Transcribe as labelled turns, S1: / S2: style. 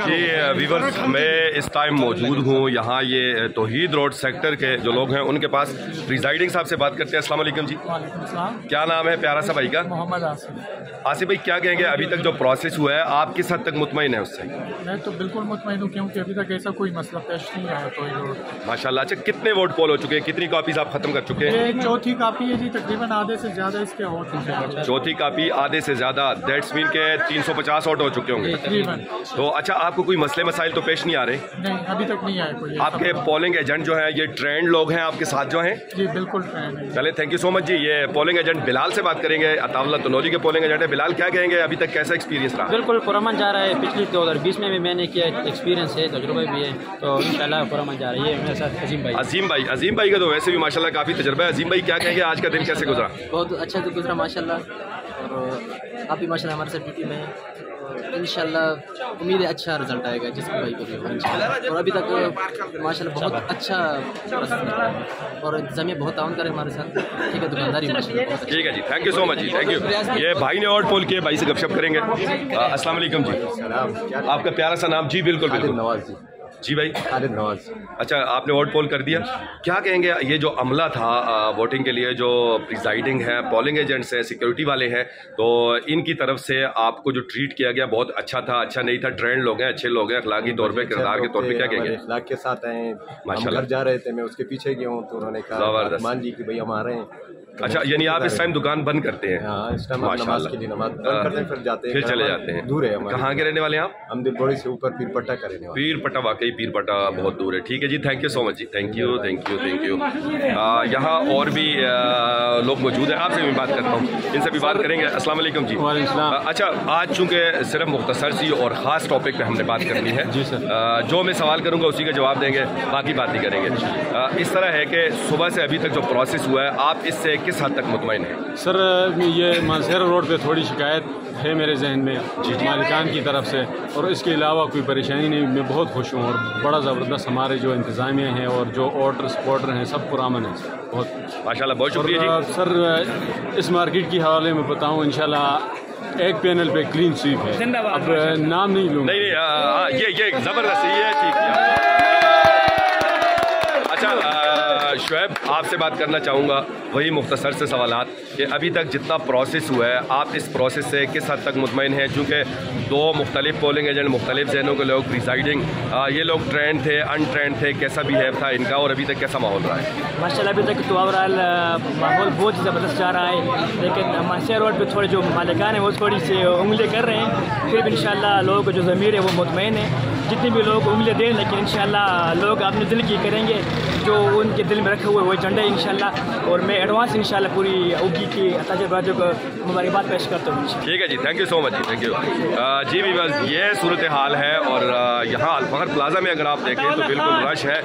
S1: جی viewers, میں اس time موجود ہوں یہاں یہ توحید روڈ سیکٹر کے جو لوگ ہیں ان کے پاس پریزائڈنگ صاحب سے بات کرتے ہیں۔ السلام علیکم جی۔
S2: وعلیکم السلام۔
S1: کیا نام ہے پیارا سا بھائی کا؟
S2: محمد آصف۔
S1: آصف بھائی کیا کہیں گے ابھی تک جو پروسیس ہوا ہے آپ کس حد تک مطمئن ہیں اس سے؟
S2: میں تو بالکل مطمئن ہوں کیونکہ ابھی تک ایسا کوئی مسئلہ پیش نہیں آیا توحید روڈ۔
S1: ماشاء اللہ۔ اچھا کتنے ووٹ پول ہو چکے ہیں، کتنی کاپیز آپ ختم کر چکے ہیں؟
S2: یہ چوتھی کاپی ہے جی، تقریباً آدھے سے زیادہ اس کے ووٹ ہیں۔
S1: چوتھی کاپی آدھے سے زیادہ، دیٹس مین کے 350 ووٹ ہو چکے ہوں گے
S2: تقریباً۔
S1: تو اچھا آپ کو کوئی مسئلے مسائل تو پیش نہیں آ رہے؟
S2: نہیں ابھی تک نہیں آیا کوئی۔
S1: آپ کے پولنگ ایجنٹ جو ہیں یہ ٹرینڈ لوگ ہیں آپ کے ساتھ جو ہیں؟
S2: جی بالکل ٹرینڈ ہے۔
S1: چلے تھینک یو سو مچ جی۔ یہ پولنگ ایجنٹ بلال سے بات کریں گے، عطاءاللہ تنوری کے پولنگ ایجنٹ ہے۔ بلال کیا کہیں گے ابھی تک کیسا ایکسپیرینس رہا؟
S3: بالکل پرامن جا رہا ہے، پچھلی 2020 میں بھی میں نے کیا ایکسپیرینس ہے، تجربہ بھی ہے، تو انشاءاللہ پرامن جا رہا ہے۔ یہ میرے ساتھ عظیم بھائی کا تو ویسے بھی ماشاءاللہ کافی تجربہ ہے۔ عظیم بھائی کیا کہیں گے آج کا دن کیسے گزرا؟ بہت اچھا تو گزرا ماشاءاللہ، اور آپ بھی ماشاءاللہ ہمارے ساتھ ڈیوٹی میں ہیں، انشاءاللہ امید ہے اچھا رزلٹ آئے گا جس کو بھائی کو بھی انشاءاللہ۔ اور ابھی تک ماشاءاللہ بہت اچھا اور انتظامیہ بہت تعاون کرے ہمارے ساتھ، ٹھیک ہے، دکانداری ماشاءاللہ
S1: ٹھیک ہے جی، تھینک یو سو مچ جی، تھینک یو۔ یہ بھائی نے ووٹ پول کیے، بھائی سے گپ شپ کریں گے۔ السلام علیکم جی۔ آپ کا پیارا سا نام؟ جی بالکل بالکل
S4: نواز
S1: جی بھائی
S4: خالد نواز۔
S1: اچھا آپ نے ووٹ پول کر دیا، کیا کہیں گے یہ جو عملہ تھا ووٹنگ کے لیے، جو پریزائڈنگ ہے، پولنگ ایجنٹس ہیں، سیکیورٹی والے ہیں، تو ان کی طرف سے آپ کو جو ٹریٹ کیا گیا بہت اچھا تھا، اچھا نہیں تھا؟ ٹرینڈ لوگ ہیں، اچھے لوگ ہیں، اخلاقی طور پہ، کردار کے طور پہ کیا کہیں گے؟
S4: اخلاق کے ساتھ آئے ہیں،
S1: ماشاء اللہ۔
S4: گھر جا رہے تھے، میں اس کے پیچھے گیا ہوں تو انہوں نے کہا مان جی کہ بھائی ہم آ رہے ہیں۔
S1: اچھا یعنی آپ اس ٹائم دکان بند کرتے ہیں؟
S4: ہاں اس ٹائم
S1: ماشاء
S4: نماز
S1: اللہ
S4: کے لیے نماز بند کرتے ہیں، پھر جاتے ہیں،
S1: پھر چلے جاتے ہیں۔
S4: دور ہے ہمارے۔
S1: کہاں کے رہنے والے ہیں آپ؟
S4: ہم دلبوڑی سے اوپر پیر پٹا کا رہنے والے۔
S1: پیر پٹا، واقعی پیر پٹا بہت دور ہے۔ ٹھیک ہے جی، تھینک یو سو مچ جی، thank you thank you thank you. یہاں اور بھی لوگ موجود ہیں، آپ سے بھی بات کرتا ہوں، ان سے بھی بات کریں گے۔ السلام علیکم جی۔
S2: وعلیکم السلام۔
S1: اچھا آج چونکہ صرف مختصر سی اور خاص ٹاپک پہ ہم نے بات کرنی ہے،
S2: جی سر،
S1: جو میں سوال کروں گا اسی کا جواب دیں گے، باقی بات نہیں کریں گے۔ اس طرح ہے کہ صبح سے ابھی تک جو پروسیس ہوا ہے آپ اس سے کس حد تک مطمئن ہیں؟
S5: سر یہ مانسہرہ روڈ پہ تھوڑی شکایت ہے میرے ذہن میں مالکان کی طرف سے، اور اس کے علاوہ کوئی پریشانی نہیں۔ میں بہت خوش ہوں، اور بڑا زبردست ہمارے جو انتظامیہ ہیں اور جو آرڈر سپورٹر ہیں سب پرامن ہیں بہت
S1: ماشاء اللہ، بہت شکریہ جی۔
S5: سر اس مارکیٹ کے حوالے میں بتاؤں، انشاءاللہ ایک پینل پہ کلین سویپ ہے، اب نام نہیں لوں۔
S1: نہیں یہ زبردست، یہ ٹھیک ہے۔ اچھا شعیب آپ سے بات کرنا چاہوں گا، وہی مختصر سے سوالات کہ ابھی تک جتنا پروسیس ہوا ہے آپ اس پروسیس سے کس حد تک مطمئن ہیں؟ چونکہ دو مختلف پولنگ ایجنٹ، مختلف ذہنوں کے لوگ، پریزائڈنگ، یہ لوگ ٹرینڈ تھے، ان ٹرینڈ تھے، کیسا بیہیو تھا ان کا، اور ابھی تک کیسا ماحول رہا ہے؟
S3: ماشاءاللہ ابھی تک تو اوورآل ماحول بہت زبردست جا رہا ہے، لیکن مانسہرہ روڈ پہ تھوڑے جو مالکان ہیں وہ تھوڑی سی انگلیاں کر رہے ہیں، پھر بھی انشاءاللہ لوگوں کو جو ضمیر ہے وہ مطمئن ہے، جتنے بھی لوگ انگلیاں دیں لیکن انشاءاللہ لوگ اپنے دل کی کریں گے، جو ان کے دل میں رکھے ہوئے وہ ایجنڈا ہے انشاءاللہ۔ اور میں ایڈوانس انشاءاللہ پوری اوگی کی تاجر برادری کو مبارکباد پیش کرتا ہوں۔
S1: ٹھیک ہے جی، تھینک یو سو مچ جی، تھینک یو جی۔ بھی بس یہ صورتحال ہے، اور یہاں الفخر پلازا میں اگر آپ دیکھیں تو بالکل رش ہے۔